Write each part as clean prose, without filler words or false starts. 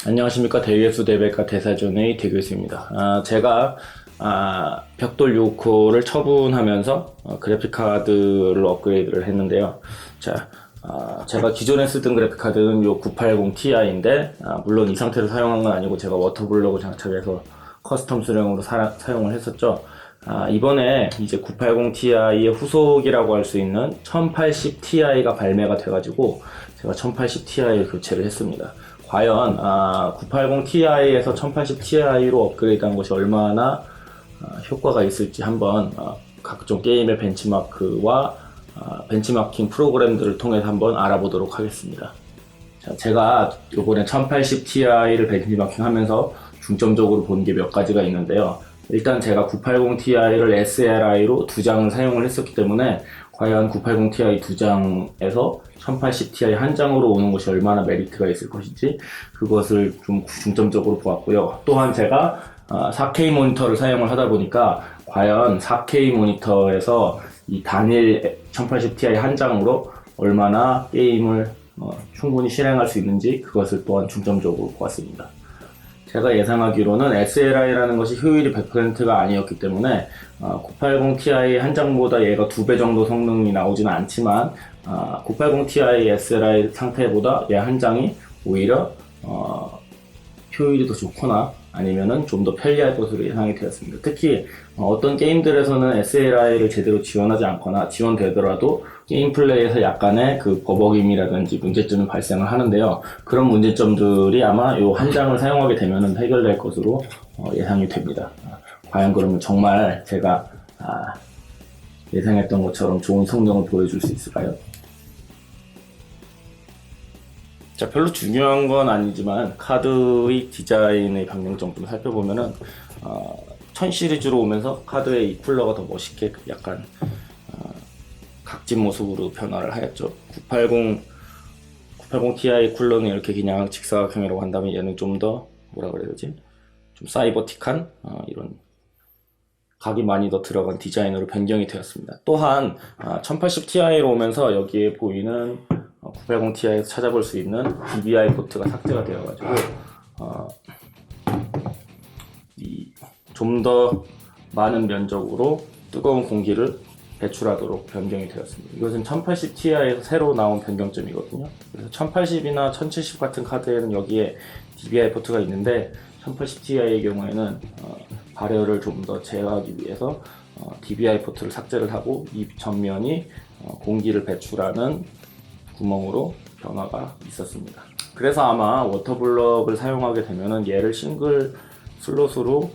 안녕하십니까. 대유예수 대백과 대사전의 대교수입니다. 제가 벽돌 6호를 처분하면서 그래픽카드를 업그레이드를 했는데요. 자, 제가 기존에 쓰던 그래픽카드는 요 980 Ti인데 물론 이 상태로 사용한 건 아니고 제가 워터블럭을 장착해서 커스텀 수령으로 사용을 했었죠. 이번에 이제 980 Ti의 후속이라고 할 수 있는 1080 Ti가 발매가 돼가지고 제가 1080 Ti를 교체를 했습니다. 과연 980 Ti에서 1080 Ti로 업그레이드한 것이 얼마나 효과가 있을지 한번 각종 게임의 벤치마크와 벤치마킹 프로그램들을 통해서 한번 알아보도록 하겠습니다. 자, 제가 요번에 1080 Ti를 벤치마킹 하면서 중점적으로 본 게 몇 가지가 있는데요. 일단 제가 980 Ti를 SLI로 두 장을 사용을 했었기 때문에 과연 980 Ti 두 장에서 1080 Ti 한 장으로 오는 것이 얼마나 메리트가 있을 것인지 그것을 좀 중점적으로 보았고요. 또한 제가 4K 모니터를 사용을 하다 보니까 과연 4K 모니터에서 이 단일 1080 Ti 한 장으로 얼마나 게임을 충분히 실행할 수 있는지 그것을 또한 중점적으로 보았습니다. 제가 예상하기로는 SLI라는 것이 효율이 100%가 아니었기 때문에 980 Ti 한 장보다 얘가 2배 정도 성능이 나오지는 않지만 980 Ti SLI 상태보다 얘 한 장이 오히려 효율이 더 좋거나 아니면은 좀 더 편리할 것으로 예상이 되었습니다. 특히 어떤 게임들에서는 SLI를 제대로 지원하지 않거나 지원되더라도 게임 플레이에서 약간의 그 버벅임이라든지 문제점이 발생을 하는데요. 그런 문제점들이 아마 이 한 장을 사용하게 되면 해결될 것으로 예상이 됩니다. 과연 그러면 정말 제가 예상했던 것처럼 좋은 성능을 보여줄 수 있을까요? 자, 별로 중요한 건 아니지만 카드의 디자인의 변경점 좀 살펴보면은 1000 시리즈로 오면서 카드의 이 쿨러가 더 멋있게 약간 각진 모습으로 변화를 하였죠. 980 Ti 쿨러는 이렇게 그냥 직사각형이라고 한다면 얘는 좀 더 뭐라 그래야 되지? 좀 사이버틱한 이런 각이 많이 더 들어간 디자인으로 변경이 되었습니다. 또한 1080 Ti로 오면서 여기에 보이는 980 Ti에서 찾아볼 수 있는 DVI 포트가 삭제가 되어가지고 좀 더 많은 면적으로 뜨거운 공기를 배출하도록 변경이 되었습니다. 이것은 1080 Ti에서 새로 나온 변경점이거든요. 그래서 1080이나 1070 같은 카드에는 여기에 DVI 포트가 있는데 1080 Ti의 경우에는 발열을 좀 더 제어하기 위해서 DVI 포트를 삭제를 하고 이 전면이 공기를 배출하는 구멍으로 변화가 있었습니다. 그래서 아마 워터블럭을 사용하게 되면은 얘를 싱글 슬롯으로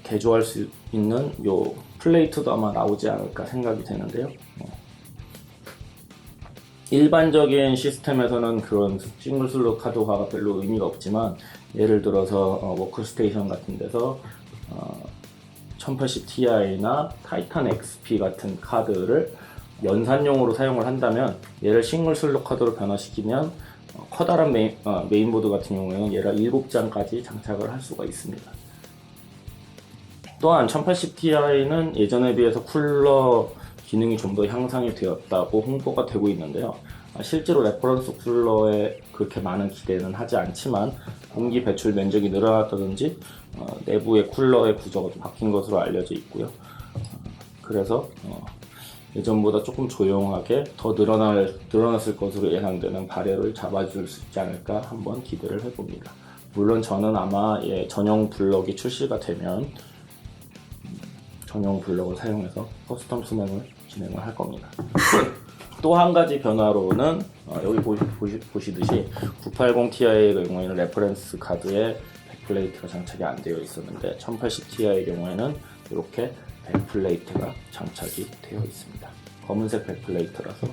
개조할 수 있는 요 플레이트도 아마 나오지 않을까 생각이 되는데요. 일반적인 시스템에서는 그런 싱글 슬롯 카드화가 별로 의미가 없지만 예를 들어서 워크스테이션 같은 데서 1080 Ti나 타이탄 XP 같은 카드를 연산용으로 사용을 한다면 얘를 싱글 슬롯 카드로 변화시키면 커다란 메인보드 같은 경우에는 얘를 7장까지 장착을 할 수가 있습니다. 또한 1080 Ti는 예전에 비해서 쿨러 기능이 좀 더 향상이 되었다고 홍보가 되고 있는데요. 실제로 레퍼런스 쿨러에 그렇게 많은 기대는 하지 않지만 공기 배출 면적이 늘어났다든지 내부의 쿨러의 구조가 좀 바뀐 것으로 알려져 있고요. 그래서 예전보다 조금 조용하게 더 늘어났을 것으로 예상되는 발열을 잡아줄 수 있지 않을까 한번 기대를 해봅니다. 물론 저는 아마 전용 블럭이 출시가 되면 전용 블럭을 사용해서 커스텀 수명을 진행을 할 겁니다. 또 한 가지 변화로는 여기 보시듯이 980 Ti의 경우에는 레퍼런스 카드에 백플레이트가 장착이 안 되어 있었는데 1080 Ti의 경우에는 이렇게 백플레이트가 장착이 되어 있습니다. 검은색 백플레이트라서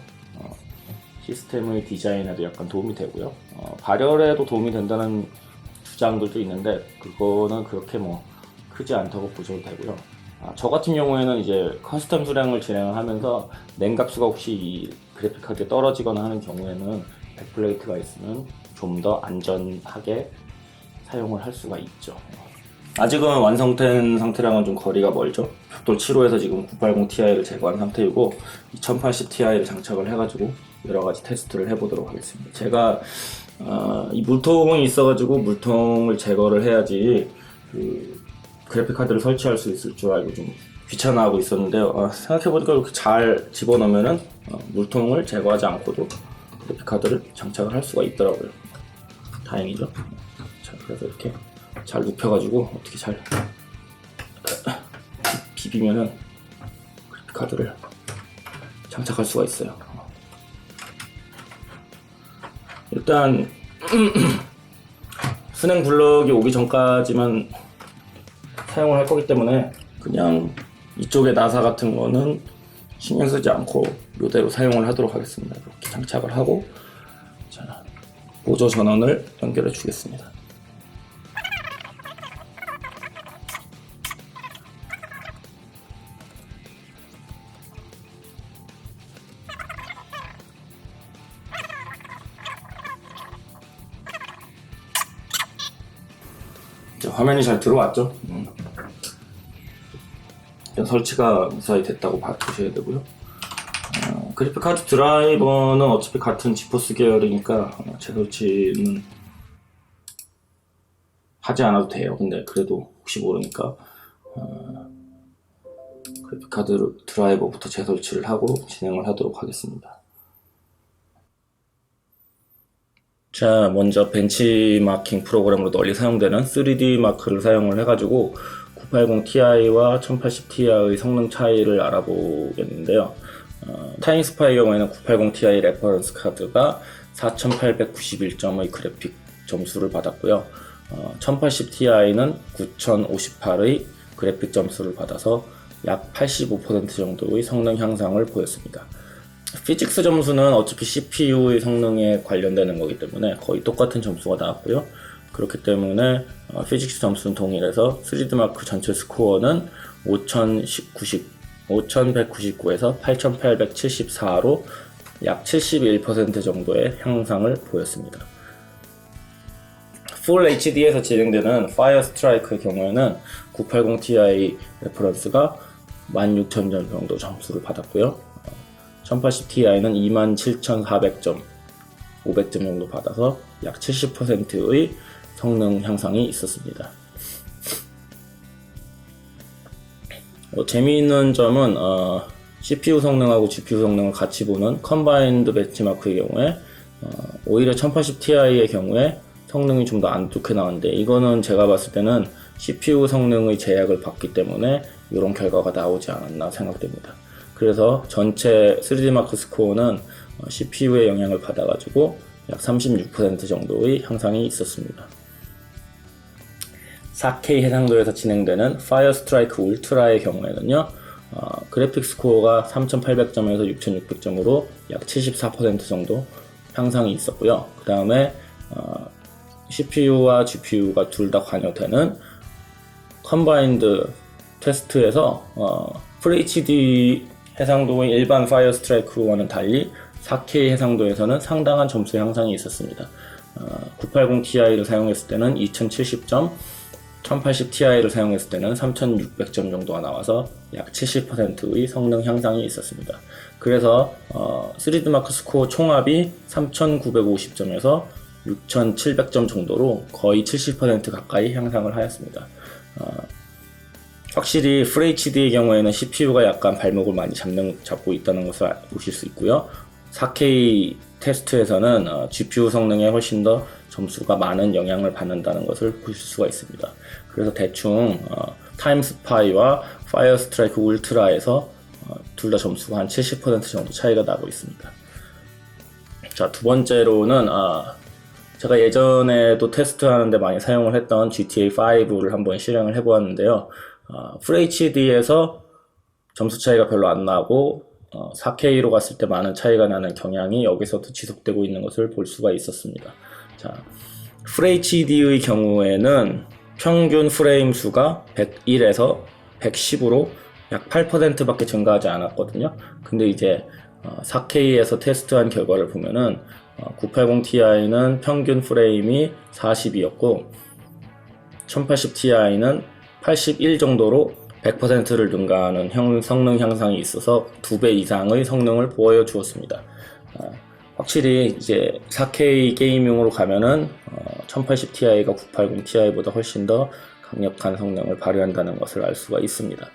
시스템의 디자인에도 약간 도움이 되고요. 발열에도 도움이 된다는 주장들도 있는데 그거는 그렇게 뭐 크지 않다고 보셔도 되고요. 저 같은 경우에는 이제 커스텀 수량을 진행을 하면서 냉각수가 혹시 이 그래픽카드에 떨어지거나 하는 경우에는 백플레이트가 있으면 좀 더 안전하게 사용을 할 수가 있죠. 아직은 완성된 상태랑은 좀 거리가 멀죠. 벽돌 7호에서 지금 980 Ti를 제거한 상태이고 1080 Ti를 장착을 해가지고 여러가지 테스트를 해보도록 하겠습니다. 제가 이 물통이 있어가지고 물통을 제거를 해야지 그래픽 카드를 설치할 수 있을 줄 알고 좀 귀찮아하고 있었는데요. 생각해보니까 이렇게 잘 집어넣으면은 물통을 제거하지 않고도 그래픽 카드를 장착을 할 수가 있더라고요. 다행이죠. 자, 그래서 이렇게 잘 눕혀가지고 어떻게 잘 비비면은 그래픽 카드를 장착할 수가 있어요. 일단 순행 블럭이 오기 전까지만 사용을 할 거기 때문에 그냥 이쪽에 나사 같은 거는 신경 쓰지 않고 이대로 사용을 하도록 하겠습니다. 이렇게 장착을 하고, 자, 보조 전원을 연결해 주겠습니다. 화면이 잘 들어왔죠? 설치가 무사히 됐다고 봐주셔야 되고요. 그래픽 카드 드라이버는 어차피 같은 지포스 계열이니까 재설치는 하지 않아도 돼요. 근데 그래도 혹시 모르니까 그래픽 카드 드라이버부터 재설치를 하고 진행을 하도록 하겠습니다. 자, 먼저 벤치마킹 프로그램으로 널리 사용되는 3D 마크를 사용을 해가지고 980ti와 1080ti의 성능 차이를 알아보겠는데요. 타임스파의 경우에는 980ti 레퍼런스 카드가 4891점의 그래픽 점수를 받았고요. 1080ti는 9058의 그래픽 점수를 받아서 약 85% 정도의 성능 향상을 보였습니다. 피직스 점수는 어차피 CPU의 성능에 관련되는 거기 때문에 거의 똑같은 점수가 나왔고요. 그렇기 때문에 피직스 점수는 동일해서 3D마크 전체 스코어는 5199에서 8874로 약 71% 정도의 향상을 보였습니다. 풀 HD에서 진행되는 파이어 스트라이크의 경우에는 980ti 레퍼런스가 16,000점 정도 점수를 받았고요. 1080ti는 27,400점, 500점 정도 받아서 약 70%의 성능 향상이 있었습니다. 재미있는 점은 CPU 성능하고 GPU 성능을 같이 보는 컴바인드 벤치마크의 경우에 오히려 1080ti의 경우에 성능이 좀 더 안 좋게 나왔는데, 이거는 제가 봤을 때는 CPU 성능의 제약을 받기 때문에 이런 결과가 나오지 않았나 생각됩니다. 그래서 전체 3D마크 스코어는 CPU의 영향을 받아가지고 약 36% 정도의 향상이 있었습니다. 4K 해상도에서 진행되는 파이어 스트라이크 울트라의 경우에는요, 그래픽 스코어가 3800점에서 6600점으로 약 74% 정도 향상이 있었고요. 그 다음에 CPU와 GPU가 둘 다 관여되는 컴바인드 테스트에서 FHD 해상도의 일반 파이어 스트라이크와는 달리 4K 해상도에서는 상당한 점수 향상이 있었습니다. 980ti를 사용했을 때는 2070점, 1080ti를 사용했을 때는 3600점 정도가 나와서 약 70%의 성능 향상이 있었습니다. 그래서 3D마크 스코어 총합이 3950점에서 6700점 정도로 거의 70% 가까이 향상을 하였습니다. 확실히 FHD의 경우에는 CPU가 약간 발목을 많이 잡고 있다는 것을 보실 수 있고요. 4K 테스트에서는 GPU 성능에 훨씬 더 점수가 많은 영향을 받는다는 것을 보실 수가 있습니다. 그래서 대충 타임스파이와 파이어 스트라이크 울트라에서 둘 다 점수가 한 70% 정도 차이가 나고 있습니다. 자, 두 번째로는 제가 예전에도 테스트하는데 많이 사용을 했던 GTA5를 한번 실행을 해보았는데요. FHD에서 점수 차이가 별로 안 나고 4K로 갔을 때 많은 차이가 나는 경향이 여기서도 지속되고 있는 것을 볼 수가 있었습니다. 자, FHD의 경우에는 평균 프레임 수가 101에서 110으로 약 8%밖에 증가하지 않았거든요. 근데 이제 4K에서 테스트한 결과를 보면은 980ti는 평균 프레임이 40이었고 1080ti는 81 정도로 100%를 능가하는 성능 향상이 있어서 2배 이상의 성능을 보여주었습니다. 확실히 이제 4K 게이밍으로 가면은 1080ti가 980ti보다 훨씬 더 강력한 성능을 발휘한다는 것을 알 수가 있습니다.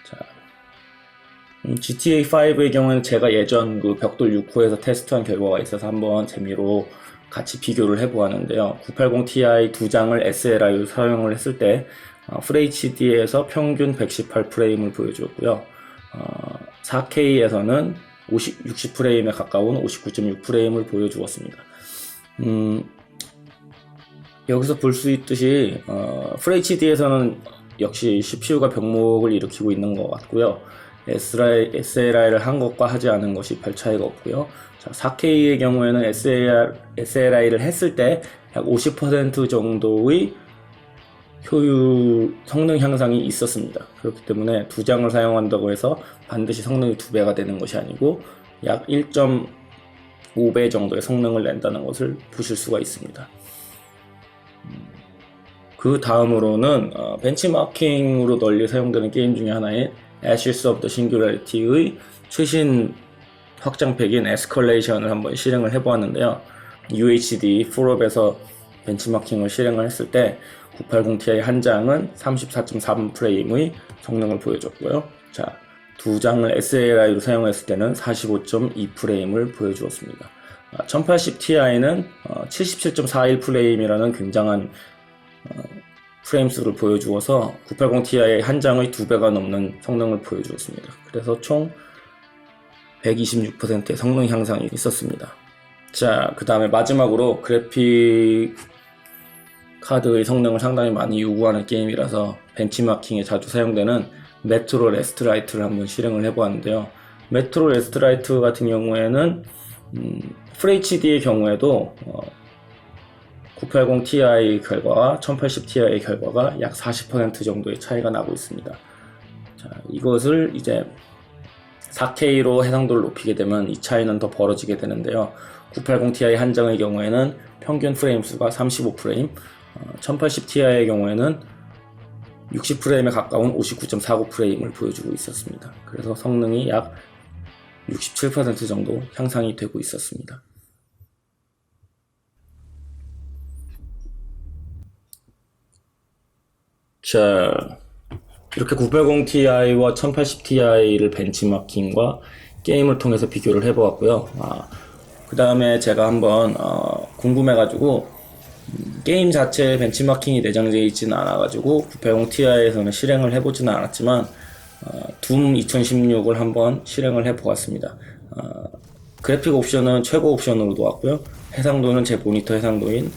자, GTA5의 경우에는 제가 예전 그 벽돌 6호에서 테스트한 결과가 있어서 한번 재미로 같이 비교를 해보았는데요. 980ti 두 장을 SLI로 사용을 했을 때 FHD에서 평균 118프레임을 보여주었고요. 4K에서는 60프레임에 가까운 59.6프레임을 보여주었습니다. 여기서 볼 수 있듯이 FHD에서는 역시 CPU가 병목을 일으키고 있는 것 같고요. SLI를 한 것과 하지 않은 것이 별 차이가 없고요. 자, 4K의 경우에는 SLI를 했을 때 약 50% 정도의 효율 성능 향상이 있었습니다. 그렇기 때문에 두 장을 사용한다고 해서 반드시 성능이 2배가 되는 것이 아니고 약 1.5배 정도의 성능을 낸다는 것을 보실 수가 있습니다. 그 다음으로는 벤치마킹으로 널리 사용되는 게임 중에 하나인 Ashes of the Singularity의 최신 확장팩인 에스컬레이션을 한번 실행을 해보았는데요. UHD 풀업에서 벤치마킹을 실행을 했을 때 980ti 한 장은 34.3프레임의 성능을 보여줬고요. 자, 두 장을 SLI로 사용했을 때는 45.2프레임을 보여주었습니다. 1080ti는 77.41프레임이라는 굉장한 프레임 수를 보여주어서 980ti 한 장의 2배가 넘는 성능을 보여주었습니다. 그래서 총 126%의 성능 향상이 있었습니다. 자, 그 다음에 마지막으로 그래픽 카드의 성능을 상당히 많이 요구하는 게임이라서 벤치마킹에 자주 사용되는 메트로 레스트라이트를 한번 실행을 해보았는데요. 메트로 레스트라이트 같은 경우에는 FHD의 경우에도 980ti 결과와 1080ti의 결과가 약 40% 정도의 차이가 나고 있습니다. 자, 이것을 이제 4K로 해상도를 높이게 되면 이 차이는 더 벌어지게 되는데요. 980ti 한 장의 경우에는 평균 프레임 수가 35프레임, 1080ti의 경우에는 60프레임에 가까운 59.49프레임을 보여주고 있었습니다. 그래서 성능이 약 67% 정도 향상이 되고 있었습니다. 자, 이렇게 980ti와 1080ti를 벤치마킹과 게임을 통해서 비교를 해보았고요. 그 다음에 제가 한번 궁금해가지고 게임 자체에 벤치마킹이 내장되어 있지는 않아가지고 980ti에서는 실행을 해보지는 않았지만 둠 2016을 한번 실행을 해보았습니다. 그래픽 옵션은 최고 옵션으로 놓았고요. 해상도는 제 모니터 해상도인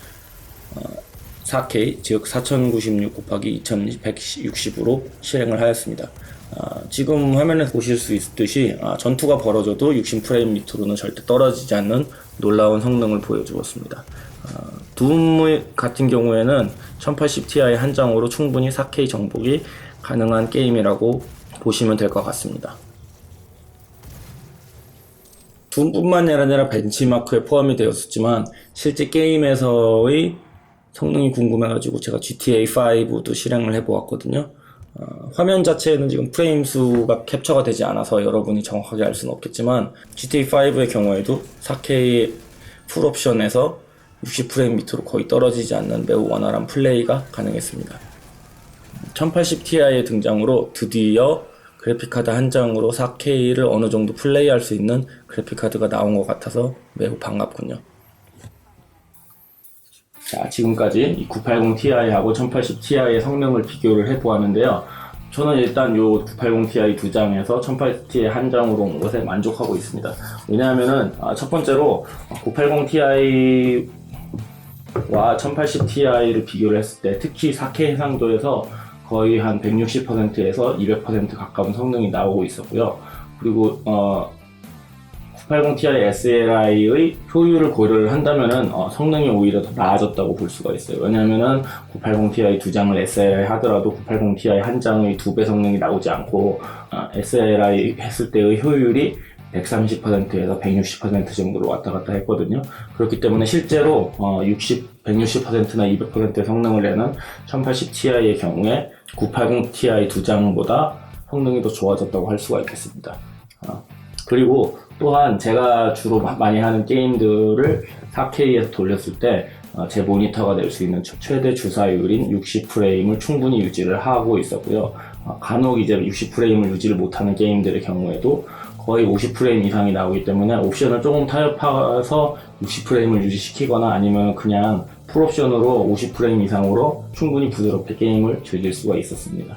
4K 즉 4096 곱하기 2160으로 실행을 하였습니다. 지금 화면에서 보실 수 있듯이 전투가 벌어져도 60프레임 밑으로는 절대 떨어지지 않는 놀라운 성능을 보여주었습니다. 둠 같은 경우에는 1080ti 한 장으로 충분히 4K 정복이 가능한 게임이라고 보시면 될 것 같습니다. 둠뿐만이 아니라 벤치마크에 포함이 되었었지만 실제 게임에서의 성능이 궁금해가지고 제가 GTA5도 실행을 해보았거든요. 화면 자체에는 지금 프레임 수가 캡처가 되지 않아서 여러분이 정확하게 알 수는 없겠지만 GTA5의 경우에도 4K 풀옵션에서 60프레임 밑으로 거의 떨어지지 않는 매우 원활한 플레이가 가능했습니다. 1080ti의 등장으로 드디어 그래픽카드 한 장으로 4K를 어느 정도 플레이할 수 있는 그래픽카드가 나온 것 같아서 매우 반갑군요. 자, 지금까지 이 980ti하고 1080ti의 성능을 비교를 해보았는데요. 저는 일단 요 980ti 두 장에서 1080ti 한 장으로 온 것에 만족하고 있습니다. 왜냐하면은 첫 번째로 980ti와 1080ti를 비교를 했을 때 특히 4K 해상도에서 거의 한 160%에서 200% 가까운 성능이 나오고 있었고요. 그리고 980ti SLI의 효율을 고려를 한다면은 성능이 오히려 더 나아졌다고 볼 수가 있어요. 왜냐면은 980ti 두 장을 SLI 하더라도 980ti 한 장의 2배 성능이 나오지 않고 SLI 했을 때의 효율이 130%에서 160% 정도로 왔다 갔다 했거든요. 그렇기 때문에 실제로 160%나 200%의 성능을 내는 1080ti의 경우에 980ti 두 장보다 성능이 더 좋아졌다고 할 수가 있겠습니다. 그리고 또한 제가 주로 많이 하는 게임들을 4K에서 돌렸을 때 제 모니터가 낼 수 있는 최대 주사율인 60프레임을 충분히 유지를 하고 있었고요. 간혹 이제 60프레임을 유지를 못하는 게임들의 경우에도 거의 50프레임 이상이 나오기 때문에 옵션을 조금 타협해서 60프레임을 유지시키거나 아니면 그냥 풀옵션으로 50프레임 이상으로 충분히 부드럽게 게임을 즐길 수가 있었습니다.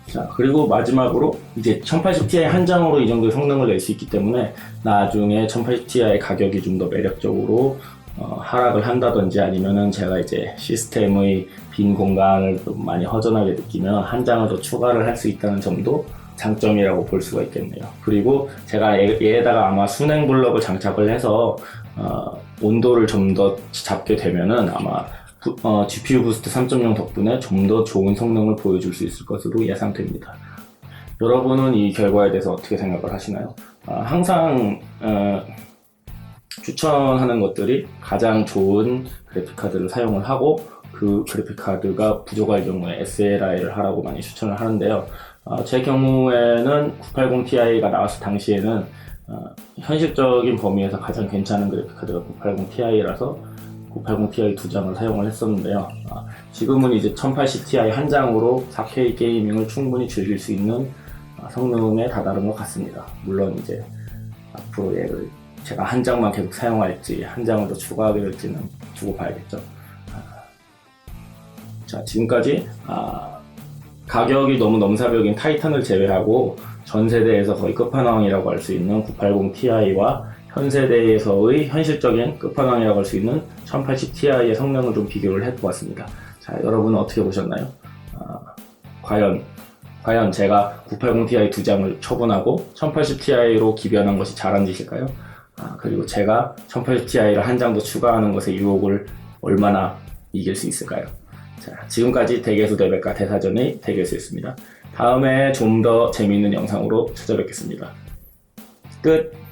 자, 그리고 마지막으로 이제 1080ti 한 장으로 이 정도의 성능을 낼 수 있기 때문에 나중에 1080ti의 가격이 좀 더 매력적으로 하락을 한다든지 아니면은 제가 이제 시스템의 빈 공간을 좀 많이 허전하게 느끼면 한 장을 더 추가를 할 수 있다는 점도 장점이라고 볼 수가 있겠네요. 그리고 제가 얘에다가 아마 순행 블럭을 장착을 해서 온도를 좀 더 잡게 되면은 아마 GPU 부스트 3.0 덕분에 좀 더 좋은 성능을 보여줄 수 있을 것으로 예상됩니다. 여러분은 이 결과에 대해서 어떻게 생각을 하시나요? 항상 추천하는 것들이 가장 좋은 그래픽카드를 사용을 하고 그 그래픽카드가 부족할 경우에 SLI를 하라고 많이 추천을 하는데요. 제 경우에는 980ti가 나왔을 당시에는 현실적인 범위에서 가장 괜찮은 그래픽카드가 980ti라서 980ti 두 장을 사용을 했었는데요. 지금은 이제 1080ti 한 장으로 4K 게이밍을 충분히 즐길 수 있는 성능에 다다른 것 같습니다. 물론 이제 앞으로 얘를 제가 한 장만 계속 사용할지 한 장을 더 추가하게 될지는 두고 봐야겠죠. 자, 지금까지 가격이 너무 넘사벽인 타이탄을 제외하고 전 세대에서 거의 끝판왕이라고 할 수 있는 980ti와 현 세대에서의 현실적인 끝판왕이라고 할 수 있는 1080ti의 성능을 좀 비교를 해보았습니다. 자, 여러분은 어떻게 보셨나요? 과연 제가 980ti 두 장을 처분하고 1080ti로 기변한 것이 잘한 짓일까요? 그리고 제가 1080ti를 한 장 더 추가하는 것의 유혹을 얼마나 이길 수 있을까요? 자, 지금까지 대개수 레베카 대사전의 대개수였습니다. 다음에 좀 더 재미있는 영상으로 찾아뵙겠습니다. 끝!